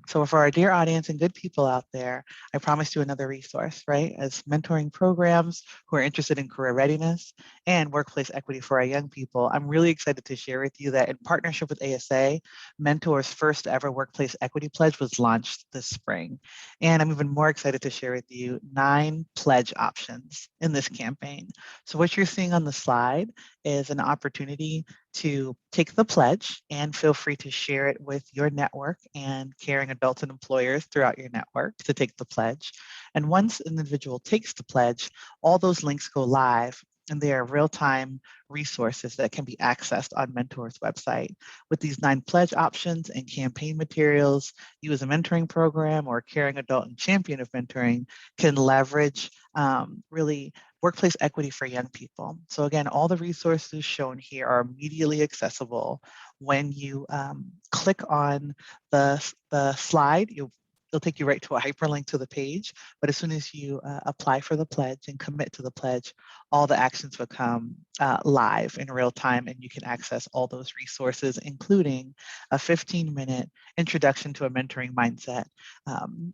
So for our dear audience and good people out there, I promised you another resource, right? As mentoring programs who are interested in career readiness and workplace equity for our young people, I'm really excited to share with you that in partnership with ASA, Mentor's first ever workplace equity pledge was launched this spring. And I'm even more excited to share with you 9 pledge options in this campaign. So what you're seeing on the slide is an opportunity to take the pledge, and feel free to share it with your network and caring adults and employers throughout your network to take the pledge. And once an individual takes the pledge, all those links go live, and they are real-time resources that can be accessed on Mentor's website. With these 9 pledge options and campaign materials, you as a mentoring program or a caring adult and champion of mentoring can leverage really workplace equity for young people. So again, all the resources shown here are immediately accessible. When you click on the slide, it'll take you right to a hyperlink to the page. But as soon as you apply for the pledge and commit to the pledge, all the actions become live in real time, and you can access all those resources, including a 15-minute introduction to a mentoring mindset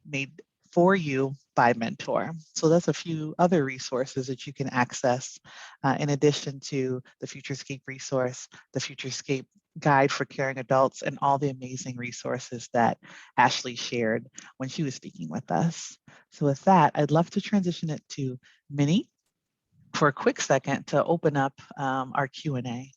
made for you by Mentor. So that's a few other resources that you can access in addition to the Futurescape resource, the Futurescape guide for caring adults, and all the amazing resources that Ashley shared when she was speaking with us. So with that, I'd love to transition it to Minnie for a quick second to open up our Q&A.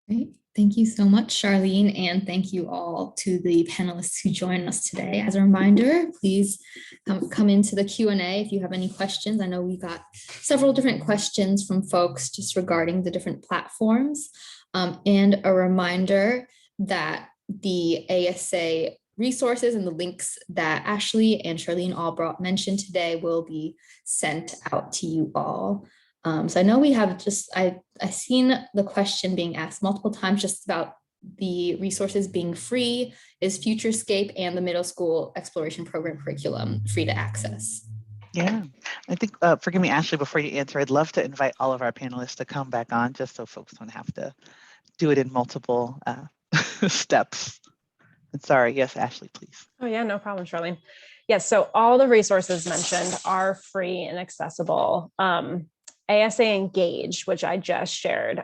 Great. Thank you so much, Charlene, and thank you all to the panelists who joined us today. As a reminder, please come into the Q&A if you have any questions. I know we got several different questions from folks just regarding the different platforms. And a reminder that the ASA resources and the links that Ashley and Charlene all mentioned today will be sent out to you all. So I know we have I've seen the question being asked multiple times just about the resources being free. Is Futurescape and the middle school exploration program curriculum free to access? Yeah, I think, forgive me, Ashley, before you answer, I'd love to invite all of our panelists to come back on just so folks don't have to do it in multiple steps. And sorry, yes, Ashley, please. Oh yeah, no problem, Charlene. Yes, so all the resources mentioned are free and accessible. ASA Engage, which I just shared,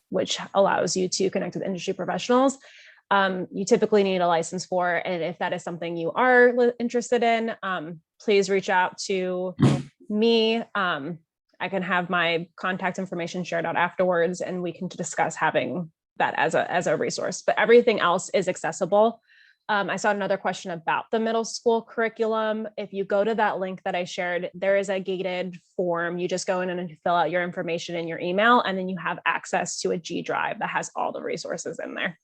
which allows you to connect with industry professionals. You typically need a license for, and if that is something you are interested in, please reach out to me. I can have my contact information shared out afterwards, and we can discuss having that as a resource. But everything else is accessible. I saw another question about the middle school curriculum. If you go to that link that I shared, there is a gated form. You just go in and fill out your information in your email, and then you have access to a G Drive that has all the resources in there.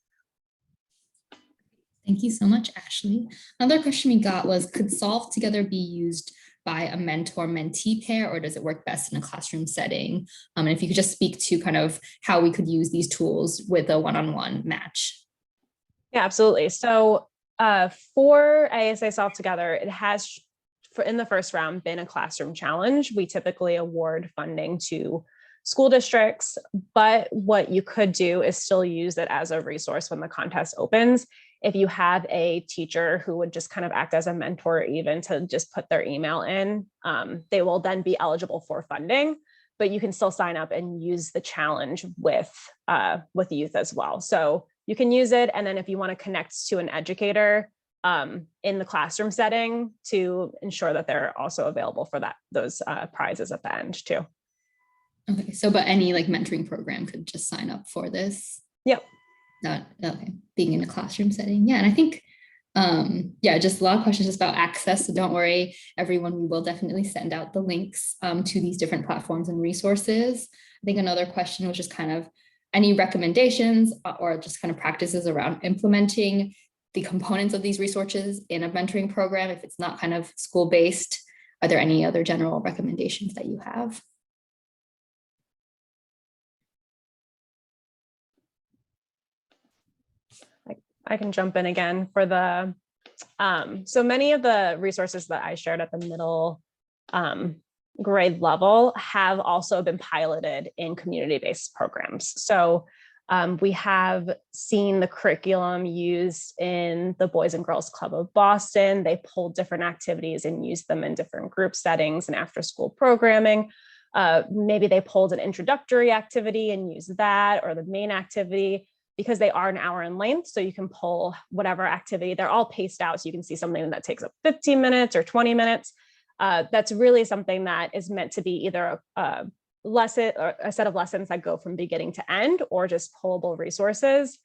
Thank you so much, Ashley. Another question we got was, could Solve Together be used by a mentor-mentee pair, or does it work best in a classroom setting? And if you could just speak to kind of how we could use these tools with a one-on-one match. Yeah, absolutely. So for ASA Solve Together, it has, in the first round, been a classroom challenge. We typically award funding to school districts, but what you could do is still use it as a resource when the contest opens. If you have a teacher who would just kind of act as a mentor, even to just put their email in, they will then be eligible for funding, but you can still sign up and use the challenge with youth as well. So you can use it. And then if you want to connect to an educator in the classroom setting, to ensure that they're also available for those prizes at the end too. Okay, so but any like mentoring program could just sign up for this? Yep. Okay, being in a classroom setting. Yeah, and I think, yeah, just a lot of questions just about access. So don't worry, everyone, we will definitely send out the links to these different platforms and resources. I think another question was just kind of any recommendations or just kind of practices around implementing the components of these resources in a mentoring program. If it's not kind of school-based, are there any other general recommendations that you have? I can jump in again for the, so many of the resources that I shared at the middle grade level have also been piloted in community-based programs. So we have seen the curriculum used in the Boys and Girls Club of Boston. They pulled different activities and used them in different group settings and after school programming. Maybe they pulled an introductory activity and used that, or the main activity, because they are an hour in length. So you can pull whatever activity, they're all paced out. So you can see something that takes up 15 minutes or 20 minutes. That's really something that is meant to be either a lesson or a set of lessons that go from beginning to end, or just pullable resources.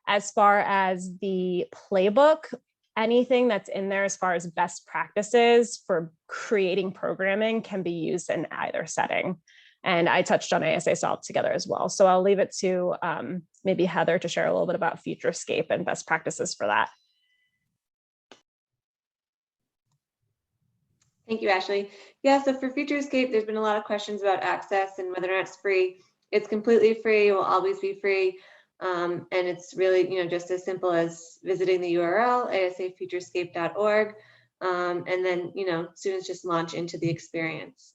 As far as the playbook, anything that's in there as far as best practices for creating programming can be used in either setting. And I touched on ASA Solve Together as well. So I'll leave it to maybe Heather to share a little bit about Futurescape and best practices for that. Thank you, Ashley. Yeah, so for Futurescape, there's been a lot of questions about access and whether or not it's free. It's completely free, it will always be free. And it's really, just as simple as visiting the URL, asafuturescape.org. And then, students just launch into the experience.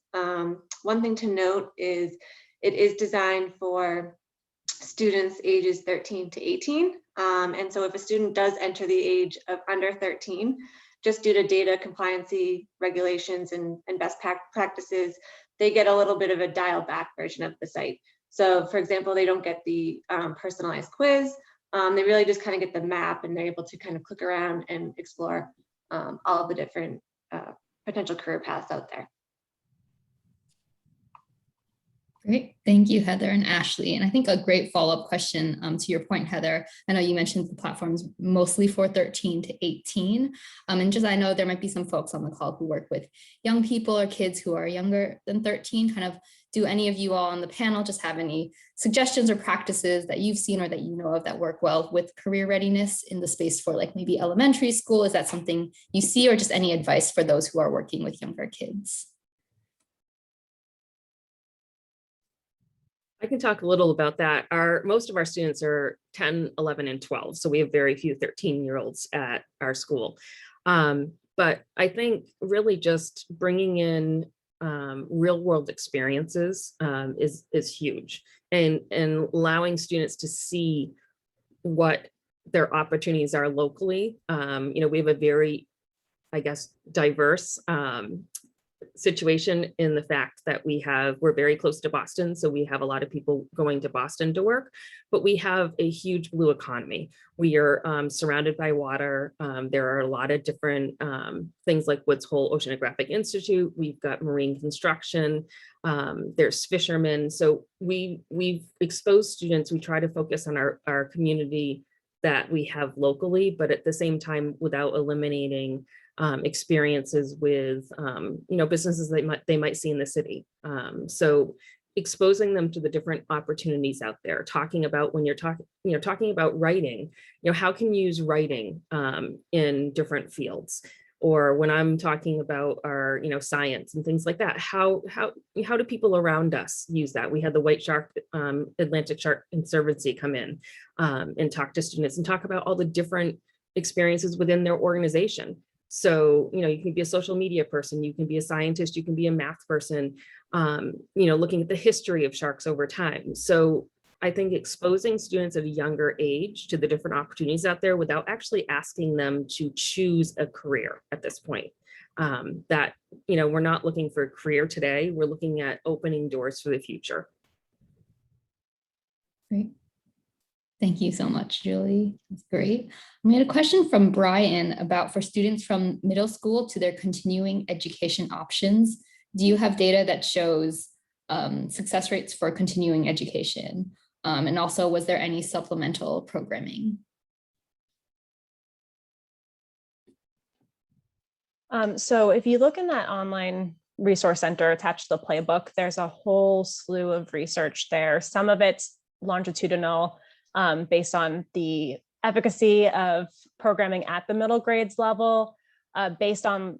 One thing to note is it is designed for students ages 13 to 18. And so if a student does enter the age of under 13, just due to data compliancy regulations and best practices, they get a little bit of a dial back version of the site. So for example, they don't get the personalized quiz. They really just kind of get the map, and they're able to kind of click around and explore all of the different potential career paths out there. Great, thank you, Heather and Ashley. And I think a great follow-up question to your point, Heather. I know you mentioned the platform's mostly for 13 to 18. And just, I know there might be some folks on the call who work with young people or kids who are younger than 13. Kind of, do any of you all on the panel just have any suggestions or practices that you've seen or that you know of that work well with career readiness in the space for like maybe elementary school? Is that something you see, or just any advice for those who are working with younger kids? I can talk a little about that. Most of our students are 10, 11, and 12. So we have very few 13-year-olds at our school. But I think really just bringing in real world experiences is huge, and allowing students to see what their opportunities are locally. We have a very, I guess, diverse situation in the fact that we're very close to Boston. So we have a lot of people going to Boston to work, but we have a huge blue economy. We are surrounded by water. There are a lot of different things like Woods Hole Oceanographic Institute. We've got marine construction. There's fishermen. So we've exposed students. We try to focus on our community that we have locally, but at the same time, without eliminating experiences with businesses they might see in the city. So exposing them to the different opportunities out there, talking about when you're talking about writing, how can you use writing in different fields, or when I'm talking about our science and things like that, how do people around us use that? We had the White Shark Atlantic Shark Conservancy come in and talk to students and talk about all the different experiences within their organization. So, you can be a social media person, you can be a scientist, you can be a math person. looking at the history of sharks over time. So I think exposing students at a younger age to the different opportunities out there without actually asking them to choose a career at this point. That, we're not looking for a career today, we're looking at opening doors for the future. Great. Thank you so much, Julie. That's great. We had a question from Brian about for students from middle school to their continuing education options. Do you have data that shows success rates for continuing education? And also, was there any supplemental programming? So if you look in that online resource center attached to the playbook, there's a whole slew of research there. Some of it's longitudinal, based on the efficacy of programming at the middle grades level. Based on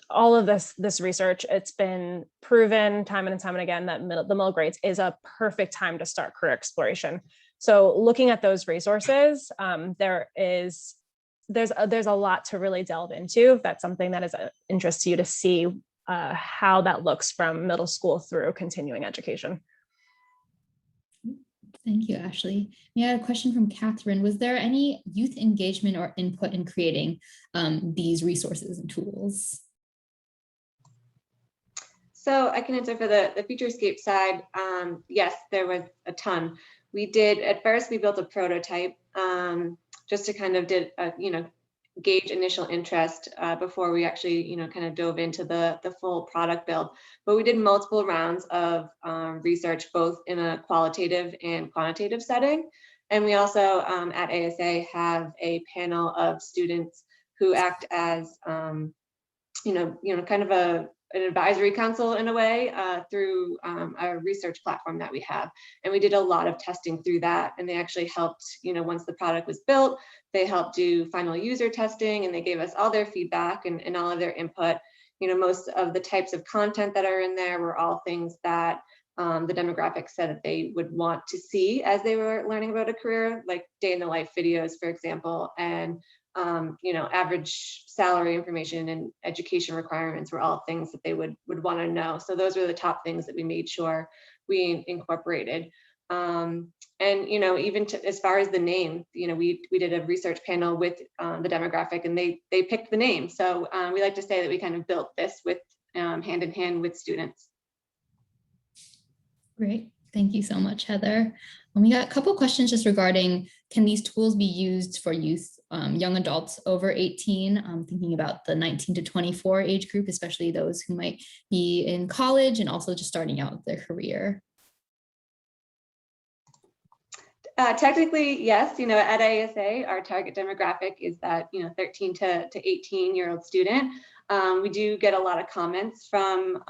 all of this research, it's been proven time and time and again that the middle grades is a perfect time to start career exploration. So looking at those resources, there's a lot to really delve into. If that's something that is of interest to you, to see how that looks from middle school through continuing education. Thank you, Ashley. We had a question from Catherine. Was there any youth engagement or input in creating these resources and tools? So I can answer for the Futurescape side. Yes, there was a ton. We did, at first we built a prototype just to kind of gauge initial interest before we actually, kind of dove into the full product build. But we did multiple rounds of research, both in a qualitative and quantitative setting. And we also at ASA have a panel of students who act as, kind of an advisory council in a way through a research platform that we have. And we did a lot of testing through that. And they actually helped, once the product was built, they helped do final user testing, and they gave us all their feedback and all of their input. Most of the types of content that are in there were all things that the demographics said that they would want to see as they were learning about a career, like day in the life videos, for example, and average salary information and education requirements were all things that they would want to know. So those were the top things that we made sure we incorporated. And even as far as the name, we did a research panel with the demographic, and they picked the name. So we like to say that we kind of built this with hand in hand with students. Great. Thank you so much, Heather. And we got a couple questions just regarding, can these tools be used for youth, young adults over 18? Thinking about the 19 to 24 age group, especially those who might be in college and also just starting out their career. Technically, yes. At ASA, our target demographic is that 13 to 18-year-old student. We do get a lot of comments from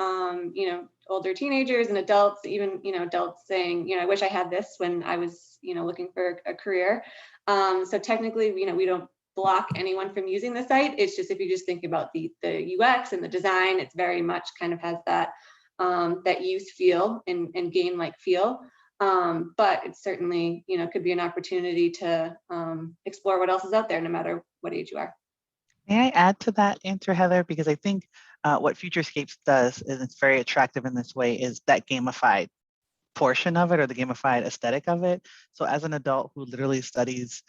older teenagers and adults, even adults saying, I wish I had this when I was looking for a career. So technically, we don't block anyone from using the site. It's just, if you just think about the UX and the design, it's very much kind of has that that youth feel and game-like feel. But it certainly could be an opportunity to explore what else is out there, no matter what age you are. May I add to that answer, Heather? Because I think what Futurescapes does, and it's very attractive in this way, is that gamified portion of it, or the gamified aesthetic of it. So as an adult who literally studies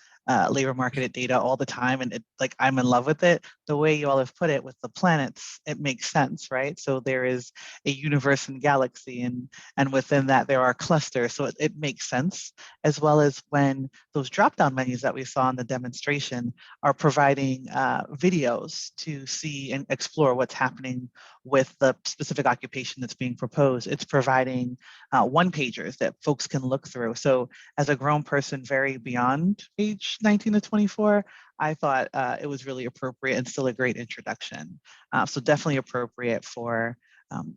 labor market data all the time, and I'm in love with it, the way you all have put it with the planets, it makes sense, right? So there is a universe and galaxy, and within that there are clusters, so it makes sense. As well as when those drop-down menus that we saw in the demonstration are providing videos to see and explore what's happening with the specific occupation that's being proposed. It's providing one-pagers that folks can look through. So as a grown person, very beyond age 19 to 24, I thought it was really appropriate and still a great introduction. So definitely appropriate for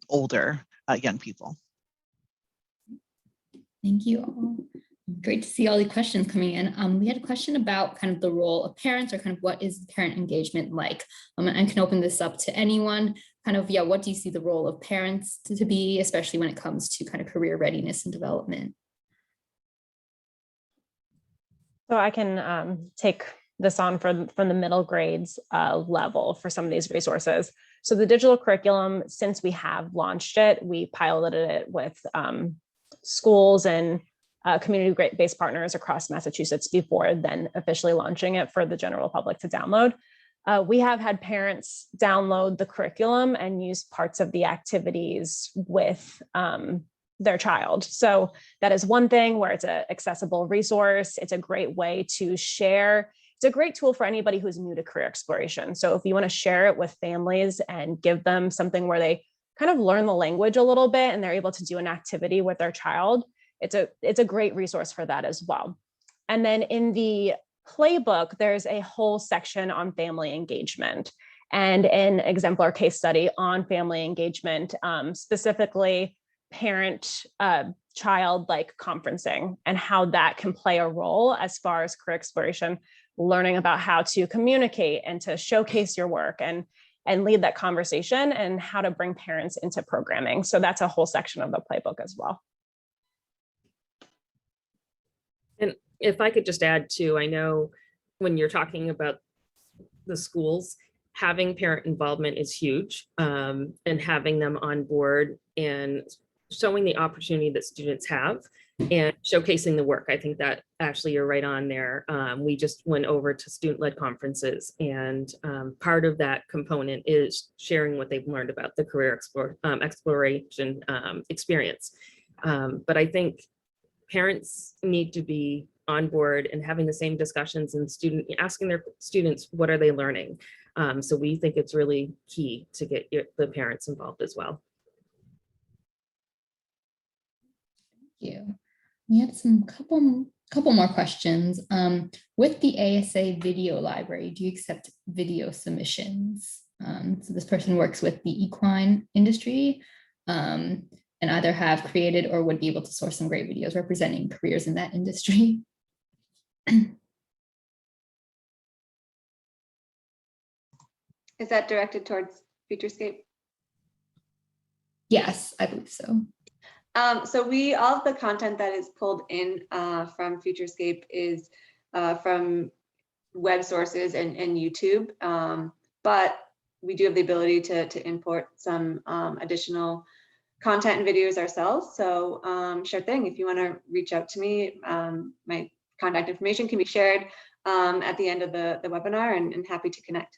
older young people. Thank you all. Great to see all the questions coming in. We had a question about kind of the role of parents, or kind of what is parent engagement like? And I can open this up to anyone. Kind of, what do you see the role of parents to be, especially when it comes to kind of career readiness and development? So I can take this on from the middle grades level for some of these resources. So the digital curriculum, since we have launched it, we piloted it with schools and community-based partners across Massachusetts before then officially launching it for the general public to download. We have had parents download the curriculum and use parts of the activities with their child. So that is one thing where it's an accessible resource. It's a great way to share. It's a great tool for anybody who's new to career exploration. So if you want to share it with families and give them something where they kind of learn the language a little bit and they're able to do an activity with their child, it's a great resource for that as well. And then in the playbook, there's a whole section on family engagement and an exemplar case study on family engagement, specifically parent-child like conferencing and how that can play a role as far as career exploration, learning about how to communicate and to showcase your work and lead that conversation and how to bring parents into programming. So that's a whole section of the playbook as well. And if I could just add too, I know when you're talking about the schools, having parent involvement is huge, and having them on board and showing the opportunity that students have and showcasing the work. I think that actually you're right on there. We just went over to student-led conferences, and part of that component is sharing what they've learned about the career exploration experience. But I think parents need to be on board and having the same discussions and asking their students, what are they learning? So we think it's really key to get the parents involved as well. Thank you. We had couple more questions. With the ASA video library, do you accept video submissions? So this person works with the equine industry, and either have created or would be able to source some great videos representing careers in that industry. Is that directed towards Futurescape? Yes, I believe so. So all of the content that is pulled in from Futurescape is from web sources and YouTube, but we do have the ability to import some additional content and videos ourselves. So sure thing, if you want to reach out to me, my contact information can be shared at the end of the webinar, and happy to connect.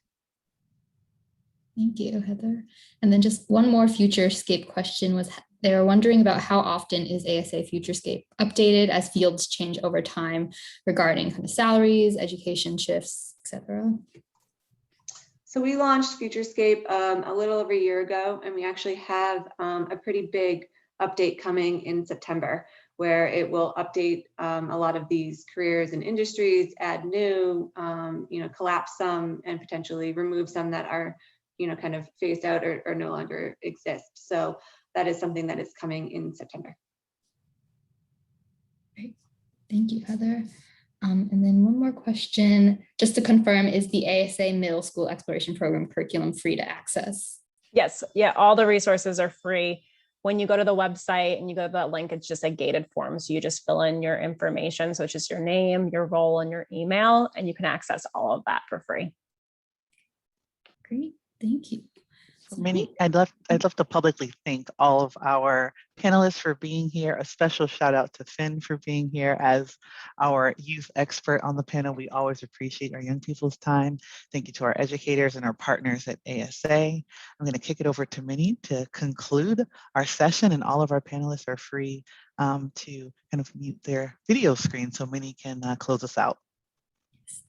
Thank you, Heather. And then just one more Futurescape question was, they were wondering about how often is ASA Futurescape updated as fields change over time regarding kind of salaries, education shifts, etc. So we launched Futurescape a little over a year ago, and we actually have a pretty big update coming in September, where it will update a lot of these careers and industries, add new, collapse some, and potentially remove some that are, kind of phased out or no longer exist. So that is something that is coming in September. Great. Thank you, Heather. And then one more question, just to confirm, is the ASA Middle School Exploration Program curriculum free to access? Yes, yeah, all the resources are free. When you go to the website and you go to that link, it's just a gated form. So you just fill in your information. So it's just your name, your role, and your email, and you can access all of that for free. Great, thank you. Minnie, I'd love to publicly thank all of our panelists for being here. A special shout out to Finn for being here as our youth expert on the panel. We always appreciate our young people's time. Thank you to our educators and our partners at ASA. I'm going to kick it over to Minnie to conclude our session, and all of our panelists are free to kind of mute their video screen so Minnie can close us out.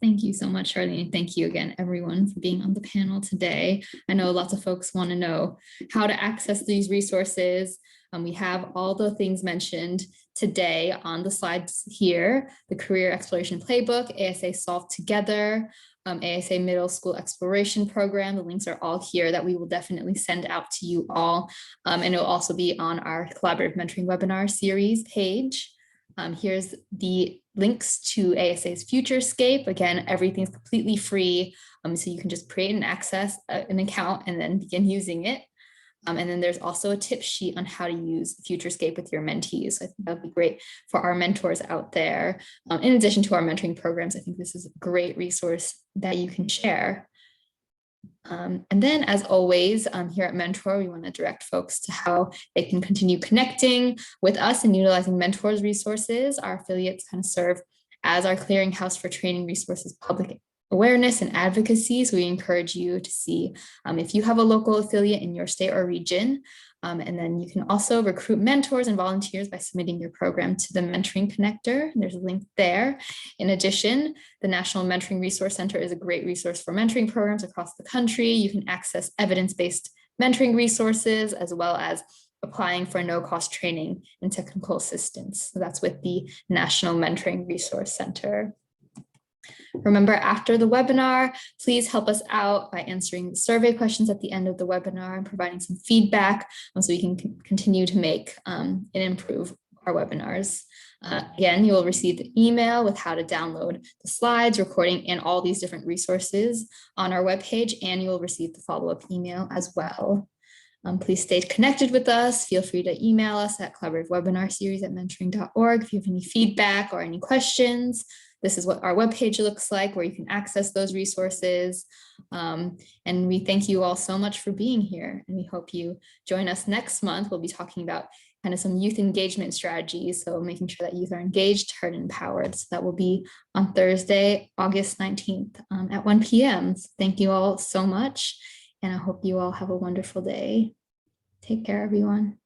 Thank you so much, Charlene. Thank you again, everyone, for being on the panel today. I know lots of folks want to know how to access these resources. We have all the things mentioned today on the slides here: the Career Exploration Playbook, ASA Solve Together, ASA Middle School Exploration Program. The links are all here that we will definitely send out to you all. And it'll also be on our Collaborative Mentoring Webinar Series page. Here's the links to ASA's Futurescape. Again, everything's completely free, so you can just create and access an account and then begin using it. And then there's also a tip sheet on how to use Futurescape with your mentees. So I think that would be great for our mentors out there. In addition to our mentoring programs, I think this is a great resource that you can share. And then, as always, here at Mentor, we want to direct folks to how they can continue connecting with us and utilizing Mentor's resources. Our affiliates kind of serve as our clearinghouse for training resources, public awareness, and advocacy. So we encourage you to see if you have a local affiliate in your state or region. And then you can also recruit mentors and volunteers by submitting your program to the Mentoring Connector. There's a link there. In addition, the National Mentoring Resource Center is a great resource for mentoring programs across the country. You can access evidence-based mentoring resources, as well as applying for no-cost training and technical assistance. So that's with the National Mentoring Resource Center. Remember, after the webinar, please help us out by answering the survey questions at the end of the webinar and providing some feedback so we can continue to make and improve our webinars. Again, you will receive the email with how to download the slides, recording, and all these different resources on our webpage, and you will receive the follow-up email as well. Please stay connected with us. Feel free to email us at collaborativewebinarseries@mentoring.org if you have any feedback or any questions. This is what our webpage looks like, where you can access those resources. And we thank you all so much for being here. And we hope you join us next month. We'll be talking about kind of some youth engagement strategies. So making sure that youth are engaged, heard, and empowered. So that will be on Thursday, August 19th at 1 p.m. So thank you all so much. And I hope you all have a wonderful day. Take care, everyone.